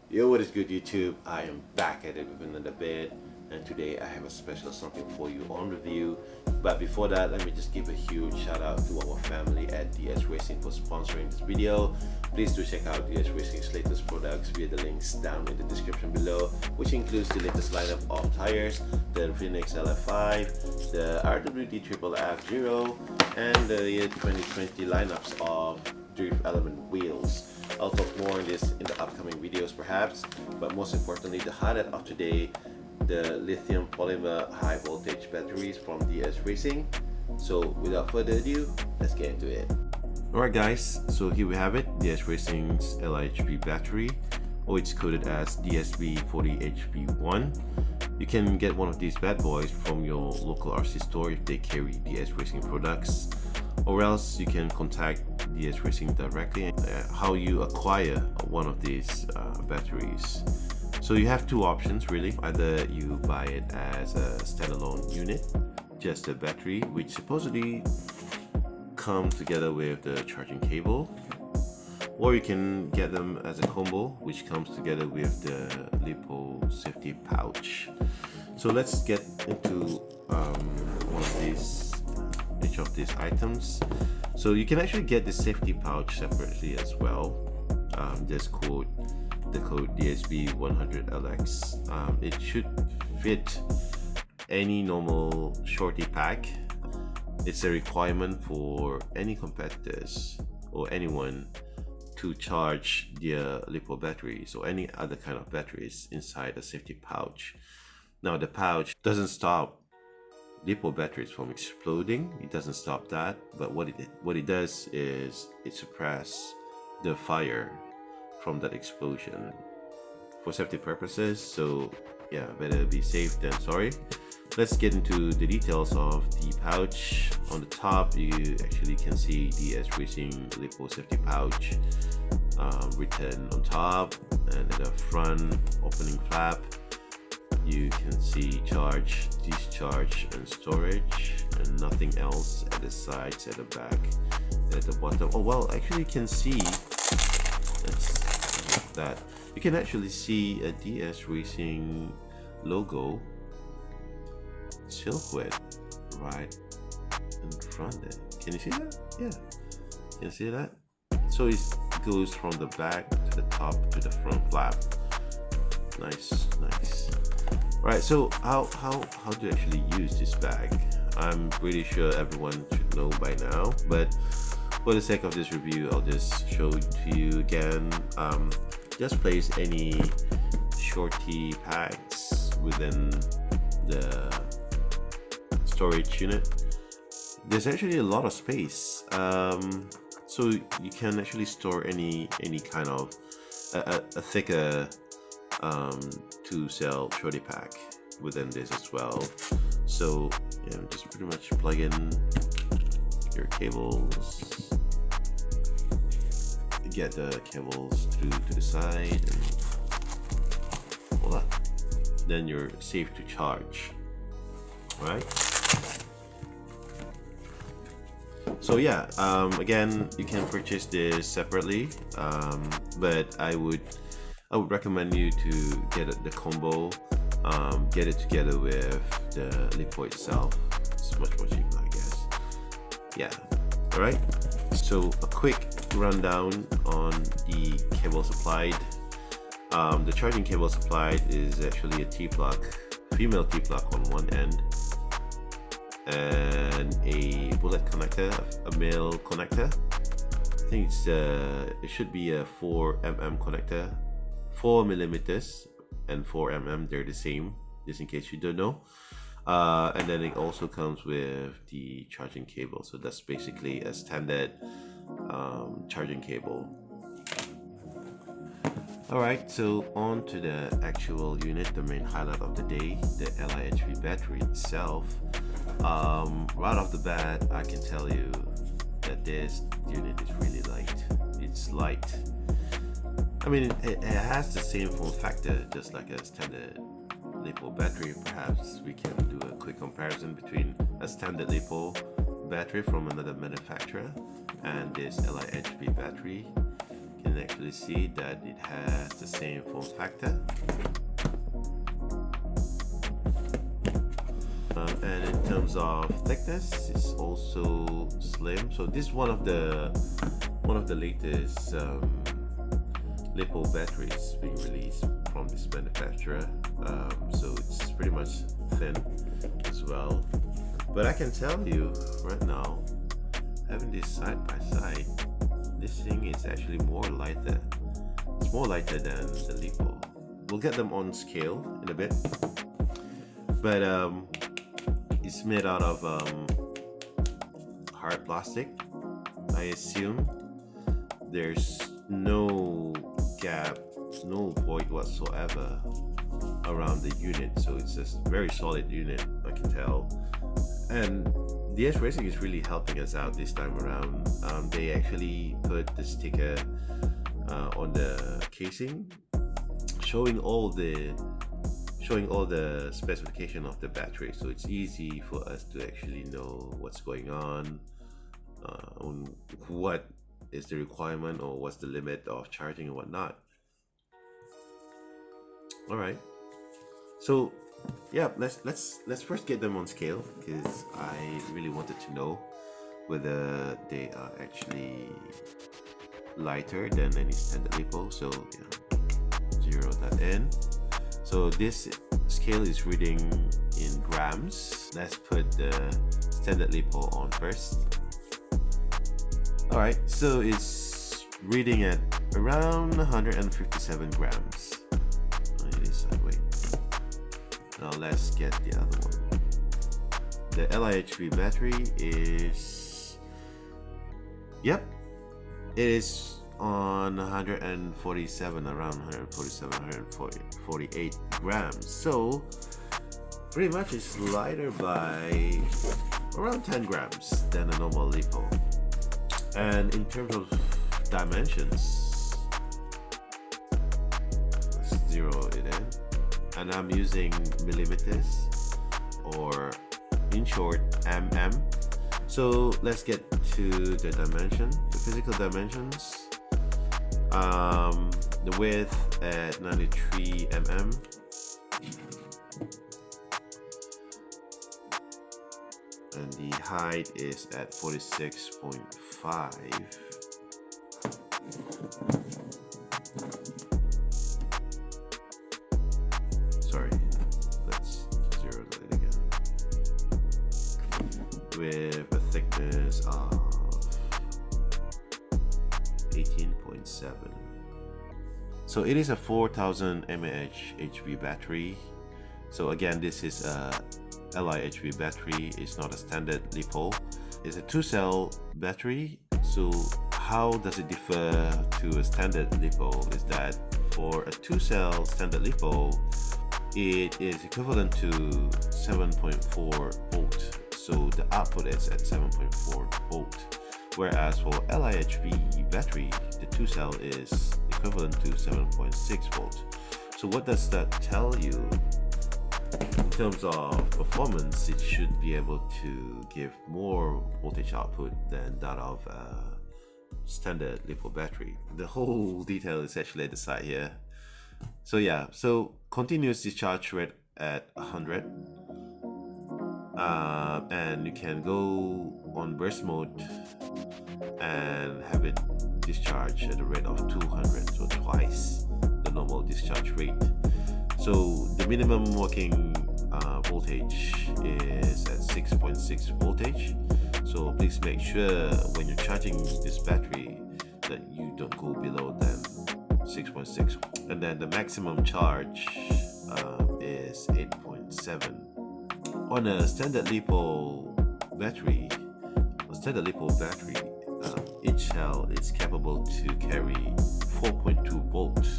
Yo, what is good, YouTube? I am back at it with another vid, and today I have a special something for you on review. But before that, let me just give a huge shout out to our family at DS Racing for sponsoring this video. Please do check out DS Racing's latest products via the links down in the description below, which includes the latest lineup of tires, the FINIX LF-5, the RWD FFF-Zero, and the 2020 lineups of drift element wheels. I'll talk more on this in the upcoming videos perhaps, but most importantly, the highlight of today, the lithium polymer high voltage batteries from DS Racing. So without further ado, let's get into it. Alright guys, so here we have it, DS Racing's LiHV battery, or it's coded as DSB-40HV1. You can get one of these bad boys from your local RC store if they carry DS Racing products, or else you can contact DS Racing directly. How you acquire one of these batteries. So you have two options really. Either you buy it as a standalone unit, just a battery, which supposedly comes together with the charging cable, or you can get them as a combo, which comes together with the LiPo safety pouch. So let's get into one of these, each of these items. So you can actually get the safety pouch separately as well. Just quote the code DSB-100LX. It should fit any normal shorty pack. It's a requirement for any competitors or anyone to charge their LiPo batteries or any other kind of batteries inside a safety pouch. Now the pouch doesn't stop LiPo batteries from exploding. It doesn't stop that, but what it does is it suppresses the fire from that explosion for safety purposes. So yeah, better be safe than sorry. Let's get into the details of the pouch. On the top, you actually can see DS Racing LiPo safety pouch written on top, and at the front opening flap you can see charge, discharge, and storage, and nothing else at the sides, at the back, at the bottom. Oh well, actually you can see that you can actually see a DS Racing logo silhouette right in front there. Can you see that? Yeah, can you see that? So it goes from the back to the top to the front flap. Nice. Right, so how do you actually use this bag? I'm pretty sure everyone should know by now, but for the sake of this review, I'll just show it to you again. Just place any shorty packs within the storage unit. There's actually a lot of space, so you can actually store any kind of a thicker 2-cell shorty pack within this as well. So yeah, just pretty much plug in your cables, get the cables through to the side, and voila, then you're safe to charge. Right? So yeah, again, you can purchase this separately, but I would recommend you to get the combo, get it together with the LiPo itself. It's much more cheaper, I guess. Yeah, alright. So a quick rundown on the cable supplied. The charging cable supplied is actually a T-plug, female T-plug on one end, and a bullet connector, a male connector. I think it should be a 4mm connector. 4mm and 4mm, they're the same, just in case you don't know. And then it also comes with the charging cable, so that's basically a standard charging cable. Alright, so on to the actual unit, the main highlight of the day, the LiHV battery itself. Right off the bat, I can tell you that this unit is really light. It's light. I mean, it has the same form factor, just like a standard LiPo battery. Perhaps we can do a quick comparison between a standard LiPo battery from another manufacturer and this LiHV battery. You can actually see that it has the same form factor. And in terms of thickness, it's also slim. So this is one of the latest LiPo batteries being released from this manufacturer. So it's pretty much thin as well. But I can tell you right now, having this side by side, this thing is actually more lighter. It's more lighter than the LiPo. We'll get them on scale in a bit. But it's made out of hard plastic. I assume there's no gap, no void whatsoever around the unit, so it's a very solid unit, I can tell. And DS Racing is really helping us out this time around. They actually put the sticker on the casing showing all the specification of the battery, so it's easy for us to actually know what's going on what is the requirement or what's the limit of charging and whatnot. All right, so yeah, let's first get them on scale, because I really wanted to know whether they are actually lighter than any standard LiPo. So yeah, zero that in. So this scale is reading in grams. Let's put the standard LiPo on first. Alright, so it's reading at around 157 grams. It is lightweight. Now let's get the other one. The LiHV battery is, yep, it is on 147, around 147, 148 grams. So pretty much it's lighter by around 10 grams than a normal LiPo. And in terms of dimensions, let's zero it in, and I'm using millimeters, or in short mm. So let's get to the dimension, the physical dimensions. The width at 93 mm, and the height is at 46.5. Sorry, let's zero that again. With a thickness of 18.7. So it is a 4000 mAh HV battery. So again, this is a LiHV battery. It's not a standard LiPo. It's a 2-cell battery. So how does it differ to a standard LiPo is that for a 2-cell standard LiPo, it is equivalent to 7.4 volt. So the output is at 7.4 volt. Whereas for LiHV battery, the 2-cell is equivalent to 7.6 volt. So what does that tell you? In terms of performance, it should be able to give more voltage output than that of a standard LiPo battery. The whole detail is actually at the side here. So yeah, so continuous discharge rate at 100. And you can go on burst mode and have it discharge at a rate of 200, so twice the normal discharge rate. So the minimum working voltage is at 6.6 voltage. So please make sure when you're charging this battery that you don't go below than 6.6. And then the maximum charge is 8.7. On a standard LiPo battery, each cell is capable to carry 4.2 volts,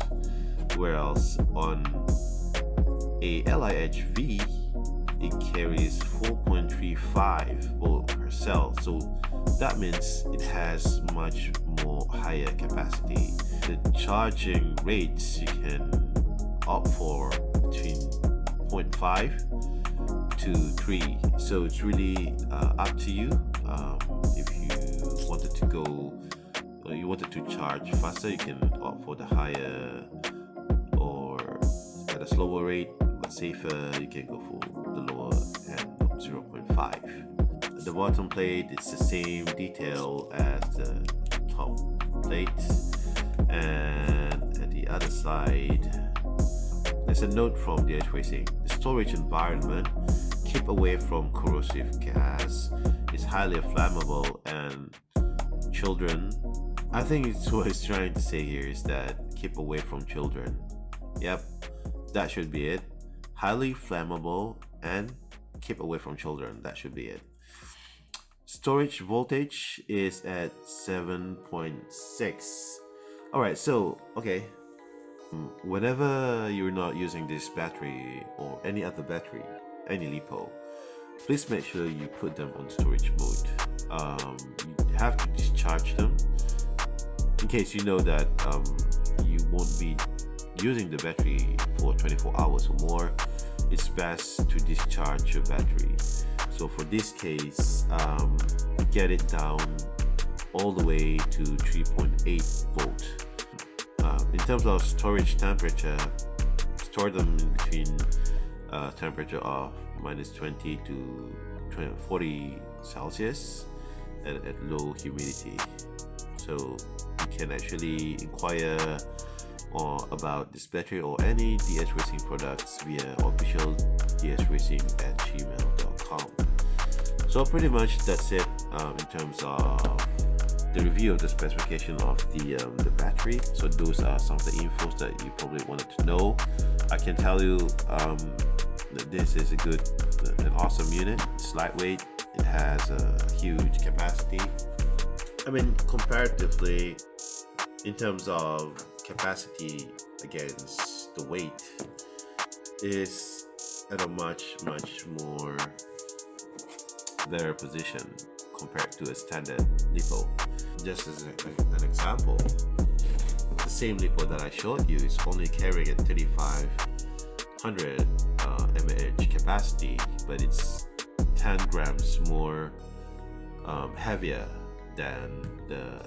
whereas on a LiHV, it carries 4.35 volt per cell. So that means it has much more higher capacity. The charging rates you can opt for between 0.5 to 3, so it's really up to you. If you wanted to go you want it to charge faster, you can opt for the higher or at a slower rate, but safer, you can go for the lower end of 0.5. At the bottom plate, it's the same detail as the top plate, and at the other side, there's a note from DSB Racing. The storage environment, keep away from corrosive gas, is highly flammable, and children, I think it's what it's trying to say here is that keep away from children. Yep, that should be it. Highly flammable and keep away from children. That should be it. Storage voltage is at 7.6. Alright, so, okay. Whenever you're not using this battery or any other battery, any LiPo, please make sure you put them on storage mode. You have to discharge them in case you know that you won't be using the battery for 24 hours or more. It's best to discharge your battery. So for this case, get it down all the way to 3.8 volt. In terms of storage temperature, store them in between temperature of -20 to 40 Celsius at low humidity. So you can actually inquire about this battery or any DS Racing products via official dsracing@gmail.com. So pretty much that's it in terms of the review of the specification of the battery. So those are some of the infos that you probably wanted to know. I can tell you that this is an awesome unit. It's lightweight, it has a huge capacity. I mean, comparatively, in terms of capacity against the weight, is at a much more better position compared to a standard LiPo. Just as an example, the same LiPo that I showed you is only carrying a 3500 mAh capacity, but it's 10 grams more heavier than the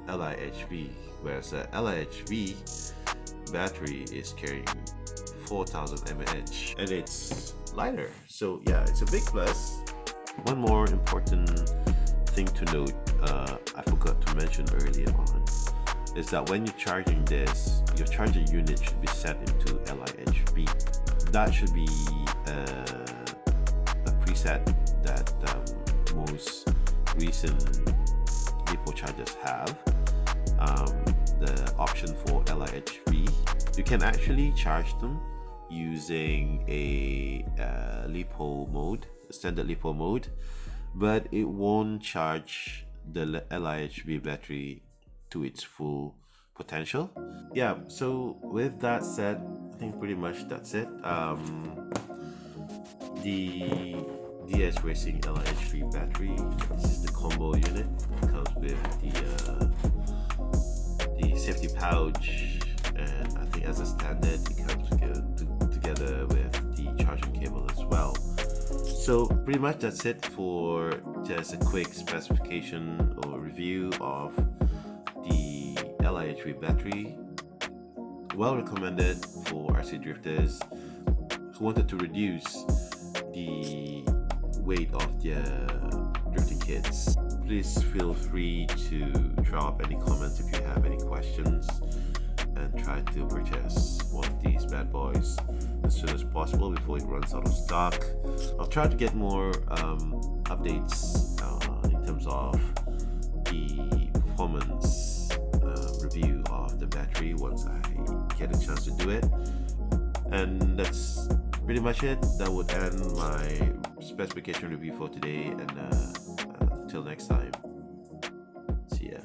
LiHV, whereas the LiHV battery is carrying 4000 mAh and it's lighter. So yeah, it's a big plus. One more important thing to note, I forgot to mention earlier on, is that when you're charging this, your charger unit should be set into LiHV. That should be a preset that most recent LiPo chargers have. The option for LiHV, you can actually charge them using a LiPo mode, standard LiPo mode, but it won't charge the LiHV battery to its full potential. Yeah, so with that said, I think pretty much that's it. The DS Racing LiHV battery, this is the combo unit. It comes with the safety pouch, and I think as a standard it comes together with the charging cable as well. So pretty much that's it for just a quick specification or review of the LiHV battery. Well recommended for RC drifters who wanted to reduce the weight of their drifting kits. Please feel free to drop any comments if you have any questions, and try to purchase one of these bad boys as soon as possible before it runs out of stock. I'll try to get more updates in terms of the performance review of the battery once I get a chance to do it. And that's pretty much it. That would end my specification review for today, and until next time, see ya.